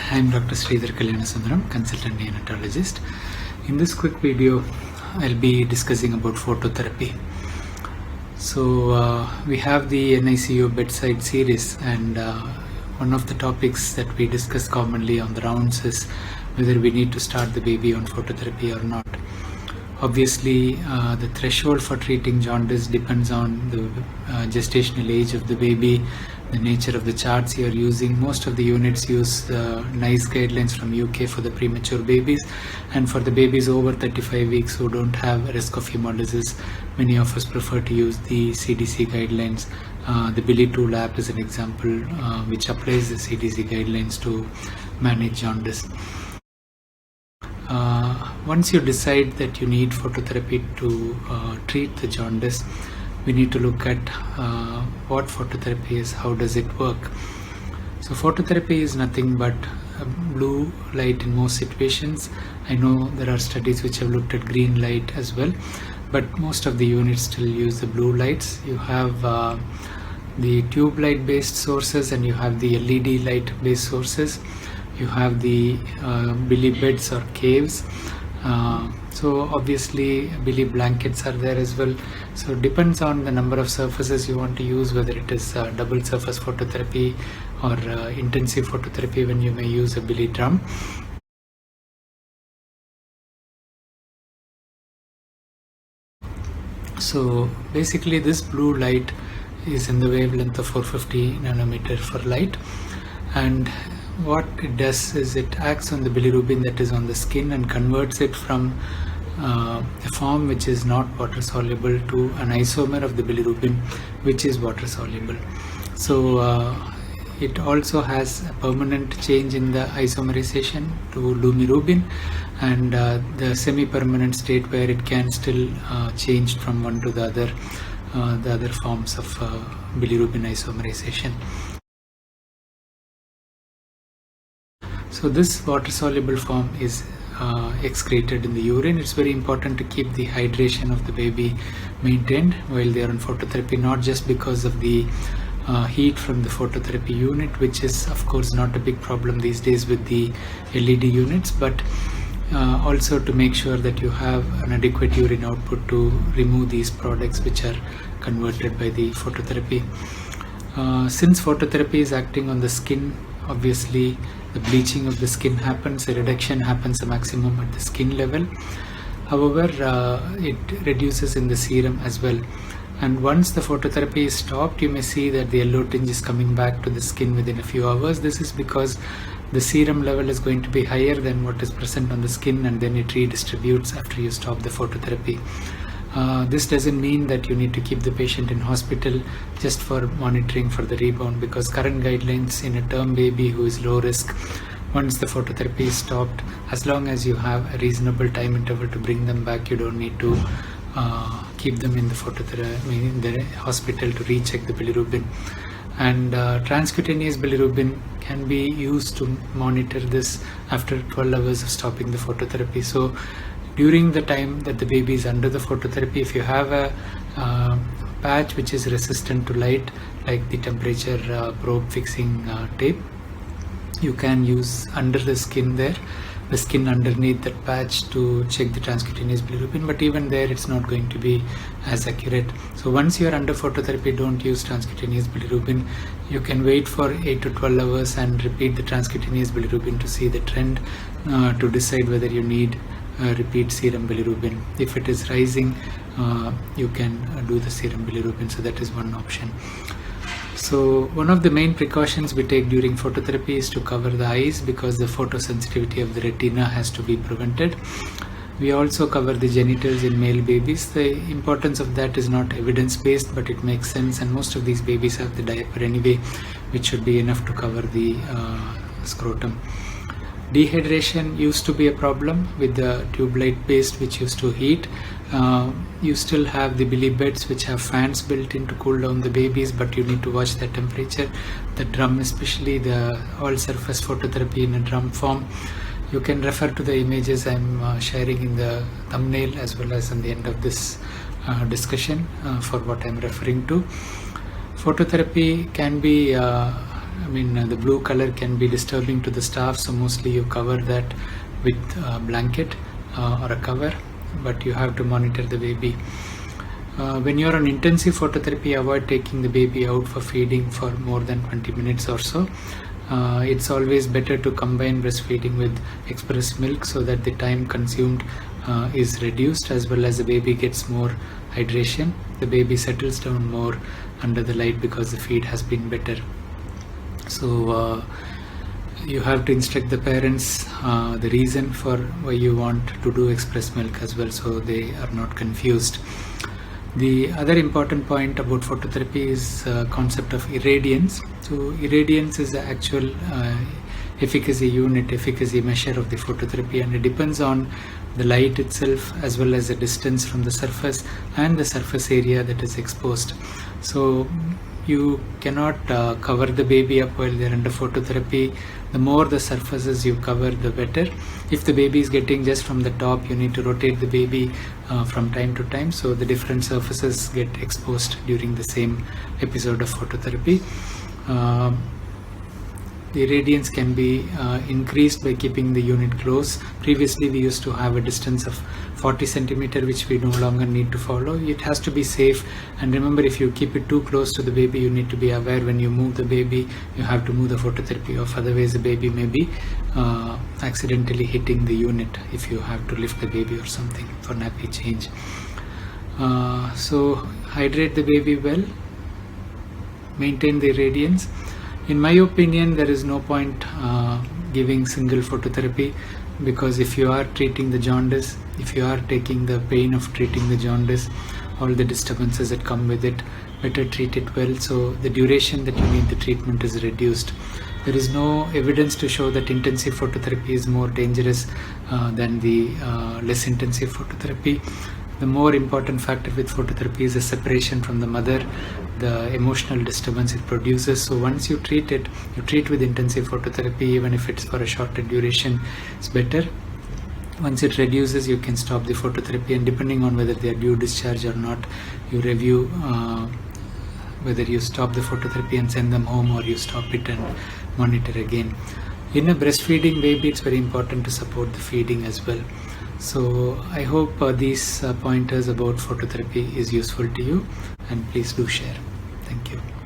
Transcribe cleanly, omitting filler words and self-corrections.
I'm Dr. Sridhar Kalyanasundram, consultant neonatologist. In this quick video, I'll be discussing about phototherapy. So we have the NICU bedside series, and one of the topics that we discuss commonly on the rounds is whether we need to start the baby on phototherapy or not. Obviously, the threshold for treating jaundice depends on the gestational age of the baby, the nature of the charts you're using. Most of the units use NICE guidelines from UK for the premature babies, and for the babies over 35 weeks who don't have a risk of hemolysis, many of us prefer to use the CDC guidelines. The Billy 2 lab is an example which applies the CDC guidelines to manage jaundice. Once you decide that you need phototherapy to treat the jaundice, we need to look at what phototherapy is, how does it work. So phototherapy is nothing but blue light in most situations. I know there are studies which have looked at green light as well, but most of the units still use the blue lights. You have the tube light based sources and you have the LED light based sources. You have the Billy beds or caves. So obviously Billy blankets are there as well. So it depends on the number of surfaces you want to use, whether it is double surface phototherapy or intensive phototherapy, when you may use a Billy drum. So basically this blue light is in the wavelength of 450 nanometer for light, and what it does is it acts on the bilirubin that is on the skin and converts it from a form which is not water soluble to an isomer of the bilirubin which is water soluble. So it also has a permanent change in the isomerization to lumirubin, and the semi-permanent state where it can still change from one to the other forms of bilirubin isomerization. So this water soluble form is excreted in the urine. It's very important to keep the hydration of the baby maintained while they are on phototherapy, not just because of the heat from the phototherapy unit, which is of course not a big problem these days with the LED units, but also to make sure that you have an adequate urine output to remove these products which are converted by the phototherapy. Since phototherapy is acting on the skin, obviously the bleaching of the skin happens, the reduction happens a maximum at the skin level. However, it reduces in the serum as well. And once the phototherapy is stopped, you may see that the yellow tinge is coming back to the skin within a few hours. This is because the serum level is going to be higher than what is present on the skin, and then it redistributes after you stop the phototherapy. This doesn't mean that you need to keep the patient in hospital just for monitoring for the rebound, because current guidelines in a term baby who is low risk, once the phototherapy is stopped, as long as you have a reasonable time interval to bring them back, you don't need to keep them in the phototherapy in the hospital to recheck the bilirubin. And transcutaneous bilirubin can be used to monitor this after 12 hours of stopping the phototherapy. So during the time that the baby is under the phototherapy, if you have a patch which is resistant to light, like the temperature probe fixing tape, you can use under the skin there, the skin underneath that patch, to check the transcutaneous bilirubin, but even there it's not going to be as accurate. So once you are under phototherapy, don't use transcutaneous bilirubin. You can wait for 8 to 12 hours and repeat the transcutaneous bilirubin to see the trend, to decide whether you need repeat serum bilirubin. If it is rising, you can do the serum bilirubin. So that is one option. So one of the main precautions we take during phototherapy is to cover the eyes, because the photosensitivity of the retina has to be prevented. We also cover the genitals in male babies. The importance of that is not evidence-based, but it makes sense, and most of these babies have the diaper anyway, which should be enough to cover the scrotum. Dehydration used to be a problem with the tube light based, which used to heat. You still have the Billy beds which have fans built in to cool down the babies, but you need to watch the temperature. The drum, especially the all surface phototherapy in a drum form, you can refer to the images I'm sharing in the thumbnail as well as on the end of this discussion for what I'm referring to. Phototherapy can be the blue color can be disturbing to the staff, so mostly you cover that with a blanket or a cover, but you have to monitor the baby. When you're on intensive phototherapy, avoid taking the baby out for feeding for more than 20 minutes or so. It's always better to combine breastfeeding with express milk so that the time consumed is reduced, as well as the baby gets more hydration. The baby settles down more under the light because the feed has been better. So you have to instruct the parents the reason for why you want to do express milk as well, so they are not confused. The other important point about phototherapy is concept of irradiance. So irradiance is the actual efficacy unit, efficacy measure of the phototherapy, and it depends on the light itself as well as the distance from the surface and the surface area that is exposed. So you cannot cover the baby up while they're under phototherapy. The more the surfaces you cover, the better. If the baby is getting just from the top, you need to rotate the baby from time to time, so the different surfaces get exposed during the same episode of phototherapy. The irradiance can be increased by keeping the unit close. Previously we used to have a distance of 40 centimeter, which we no longer need to follow. It has to be safe, and remember, if you keep it too close to the baby, you need to be aware when you move the baby, you have to move the phototherapy off, otherwise the baby may be accidentally hitting the unit if you have to lift the baby or something for nappy change. So hydrate the baby well, maintain the irradiance. In my opinion, there is no point giving single phototherapy, because if you are treating the jaundice, if you are taking the pain of treating the jaundice, all the disturbances that come with it, better treat it well, so the duration that you need the treatment is reduced. There is no evidence to show that intensive phototherapy is more dangerous than the less intensive phototherapy. The more important factor with phototherapy is the separation from the mother, the emotional disturbance it produces. So once you treat it, you treat with intensive phototherapy, even if it's for a shorter duration, it's better. Once it reduces, you can stop the phototherapy, and depending on whether they are due discharge or not, you review whether you stop the phototherapy and send them home, or you stop it and monitor again. In a breastfeeding baby, it's very important to support the feeding as well. So I hope these pointers about phototherapy is useful to you, and please do share. Thank you.